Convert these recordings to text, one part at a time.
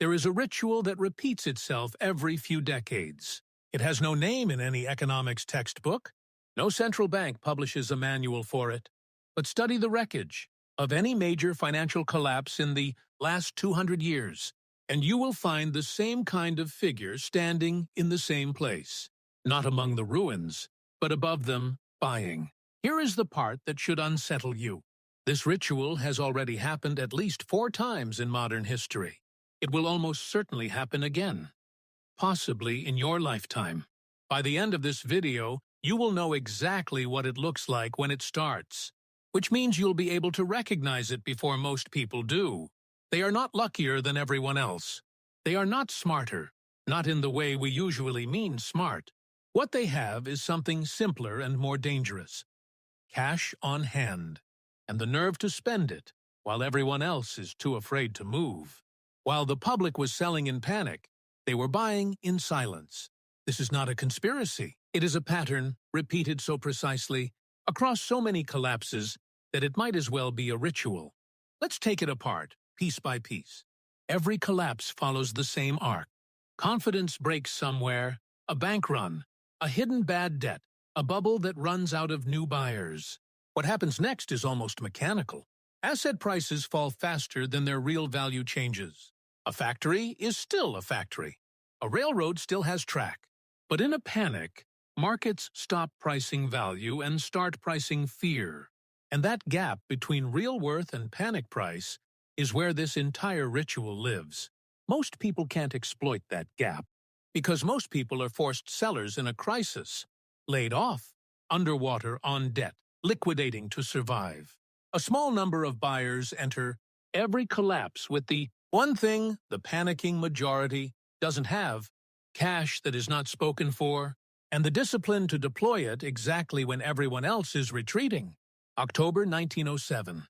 There is a ritual that repeats itself every few decades. It has no name in any economics textbook. No central bank publishes a manual for it. But study the wreckage of any major financial collapse in the last 200 years, and you will find the same kind of figure standing in the same place, not among the ruins, but above them, buying. Here is the part that should unsettle you. This ritual has already happened at least 4 times in modern history. It will almost certainly happen again, possibly in your lifetime. By the end of this video, you will know exactly what it looks like when it starts, which means you'll be able to recognize it before most people do. They are not luckier than everyone else. They are not smarter, not in the way we usually mean smart. What they have is something simpler and more dangerous: cash on hand, and the nerve to spend it while everyone else is too afraid to move. While the public was selling in panic, they were buying in silence. This is not a conspiracy. It is a pattern repeated so precisely across so many collapses that it might as well be a ritual. Let's take it apart, piece by piece. Every collapse follows the same arc. Confidence breaks somewhere, a bank run, a hidden bad debt, a bubble that runs out of new buyers. What happens next is almost mechanical. Asset prices fall faster than their real value changes. A factory is still a factory. A railroad still has track. But in a panic, markets stop pricing value and start pricing fear. And that gap between real worth and panic price is where this entire ritual lives. Most people can't exploit that gap because most people are forced sellers in a crisis, laid off, underwater on debt, liquidating to survive. A small number of buyers enter every collapse with the one thing the panicking majority doesn't have: cash that is not spoken for, and the discipline to deploy it exactly when everyone else is retreating. October 1907.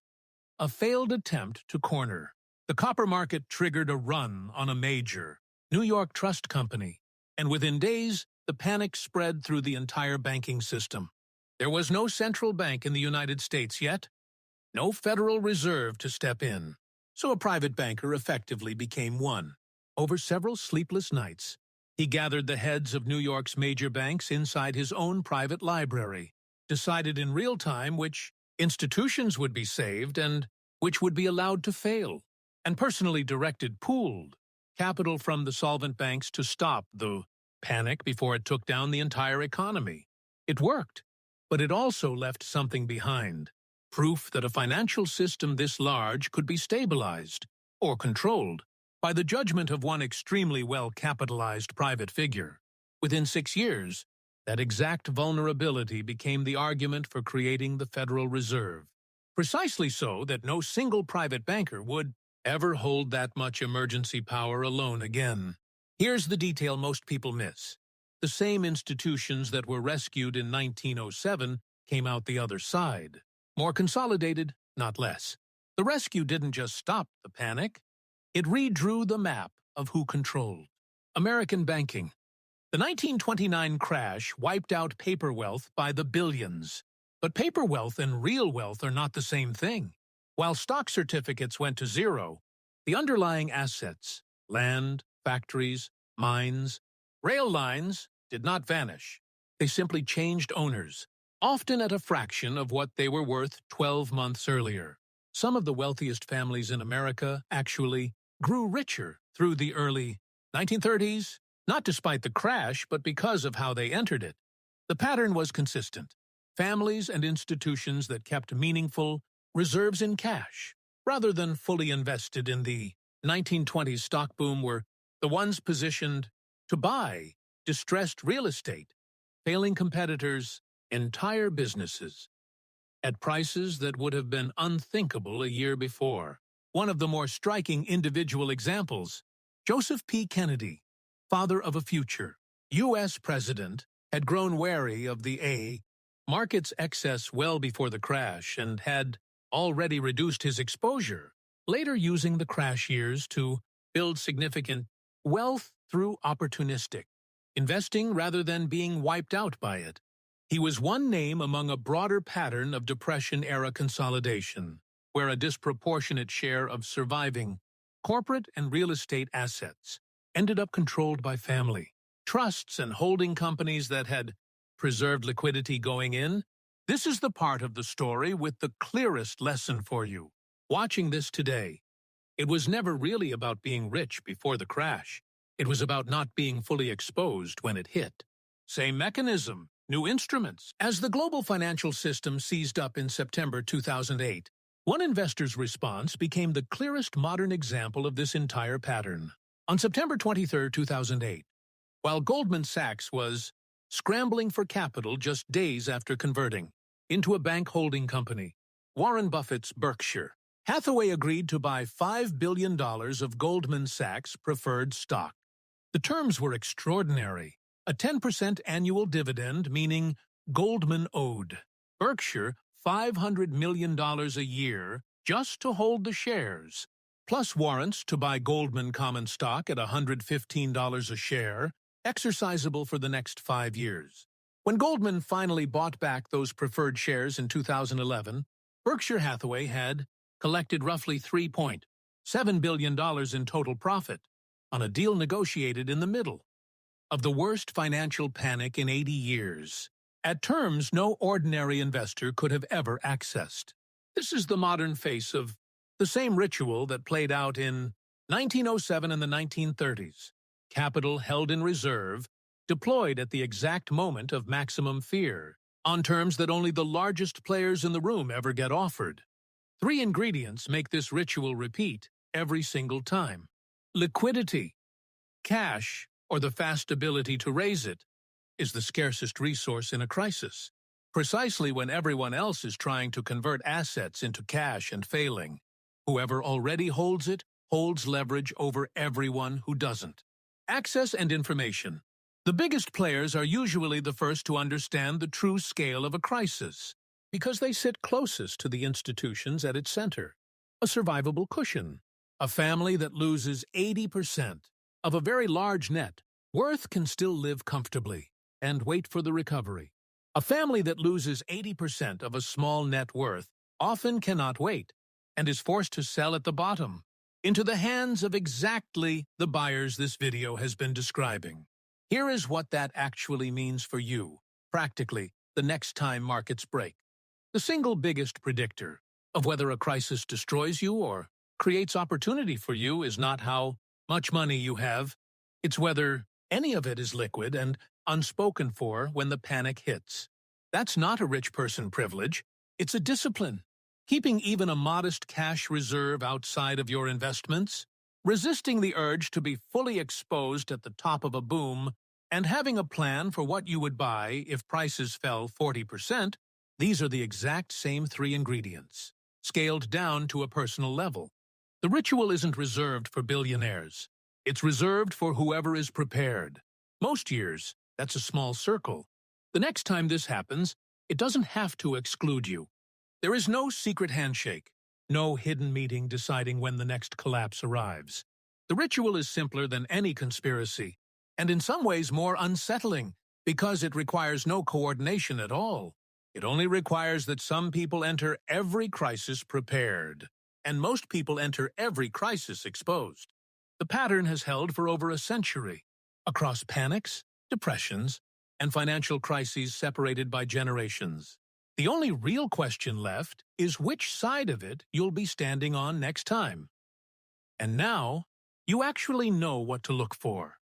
A failed attempt to corner. The copper market triggered a run on a major, New York trust company, and within days, the panic spread through the entire banking system. There was no central bank in the United States yet, no Federal Reserve to step in, so a private banker effectively became one. Over several sleepless nights, he gathered the heads of New York's major banks inside his own private library, decided in real time which institutions would be saved and which would be allowed to fail, and personally directed pooled capital from the solvent banks to stop the panic before it took down the entire economy. It worked, but it also left something behind: proof that a financial system this large could be stabilized or controlled by the judgment of one extremely well-capitalized private figure. Within 6 years, that exact vulnerability became the argument for creating the Federal Reserve. Precisely so that no single private banker would ever hold that much emergency power alone again. Here's the detail most people miss. The same institutions that were rescued in 1907 came out the other side. More consolidated, not less. The rescue didn't just stop the panic. It redrew the map of who controlled. American banking. The 1929 crash wiped out paper wealth by the billions. But paper wealth and real wealth are not the same thing. While stock certificates went to zero, the underlying assets, land, factories, mines, rail lines, did not vanish. They simply changed owners, often at a fraction of what they were worth 12 months earlier. Some of the wealthiest families in America actually grew richer through the early 1930s, not despite the crash, but because of how they entered it. The pattern was consistent. Families and institutions that kept meaningful reserves in cash, rather than fully invested in the 1920s stock boom, were the ones positioned to buy distressed real estate, failing competitors' entire businesses, at prices that would have been unthinkable a year before. One of the more striking individual examples, Joseph P. Kennedy, father of a future U.S. president, had grown wary of the market's excess well before the crash and had already reduced his exposure, later using the crash years to build significant wealth through opportunistic investing rather than being wiped out by it. He was one name among a broader pattern of Depression-era consolidation, where a disproportionate share of surviving corporate and real estate assets ended up controlled by family, trusts, and holding companies that had preserved liquidity going in. This is the part of the story with the clearest lesson for you. Watching this today, it was never really about being rich before the crash. It was about not being fully exposed when it hit. Same mechanism, new instruments. As the global financial system seized up in September 2008, one investor's response became the clearest modern example of this entire pattern. On September 23, 2008, while Goldman Sachs was scrambling for capital just days after converting into a bank holding company, Warren Buffett's Berkshire Hathaway agreed to buy $5 billion of Goldman Sachs preferred stock. The terms were extraordinary. A 10% annual dividend, meaning Goldman owed Berkshire $500 million a year just to hold the shares, plus warrants to buy Goldman common stock at $115 a share, exercisable for the next 5 years. When Goldman finally bought back those preferred shares in 2011, Berkshire Hathaway had collected roughly $3.7 billion in total profit on a deal negotiated in the middle of the worst financial panic in 80 years, at terms no ordinary investor could have ever accessed. This is the modern face of the same ritual that played out in 1907 and the 1930s. Capital held in reserve, deployed at the exact moment of maximum fear, on terms that only the largest players in the room ever get offered. 3 ingredients make this ritual repeat every single time. Liquidity, cash, or the fast ability to raise it, is the scarcest resource in a crisis. Precisely when everyone else is trying to convert assets into cash and failing, whoever already holds it holds leverage over everyone who doesn't. Access and information. The biggest players are usually the first to understand the true scale of a crisis, because they sit closest to the institutions at its center. A survivable cushion. A family that loses 80% of a very large net worth can still live comfortably and wait for the recovery. A family that loses 80% of a small net worth often cannot wait and is forced to sell at the bottom, into the hands of exactly the buyers this video has been describing. Here is what that actually means for you, practically, the next time markets break. The single biggest predictor of whether a crisis destroys you or creates opportunity for you is not how much money you have, it's whether any of it is liquid and unspoken for when the panic hits. That's not a rich person privilege, it's a discipline. Keeping even a modest cash reserve outside of your investments, resisting the urge to be fully exposed at the top of a boom, and having a plan for what you would buy if prices fell 40%, these are the exact same 3 ingredients, scaled down to a personal level. The ritual isn't reserved for billionaires. It's reserved for whoever is prepared. Most years, that's a small circle. The next time this happens, it doesn't have to exclude you. There is no secret handshake, no hidden meeting deciding when the next collapse arrives. The ritual is simpler than any conspiracy, and in some ways more unsettling, because it requires no coordination at all. It only requires that some people enter every crisis prepared, and most people enter every crisis exposed. The pattern has held for over a century, across panics, depressions, and financial crises separated by generations. The only real question left is which side of it you'll be standing on next time. And now, you actually know what to look for.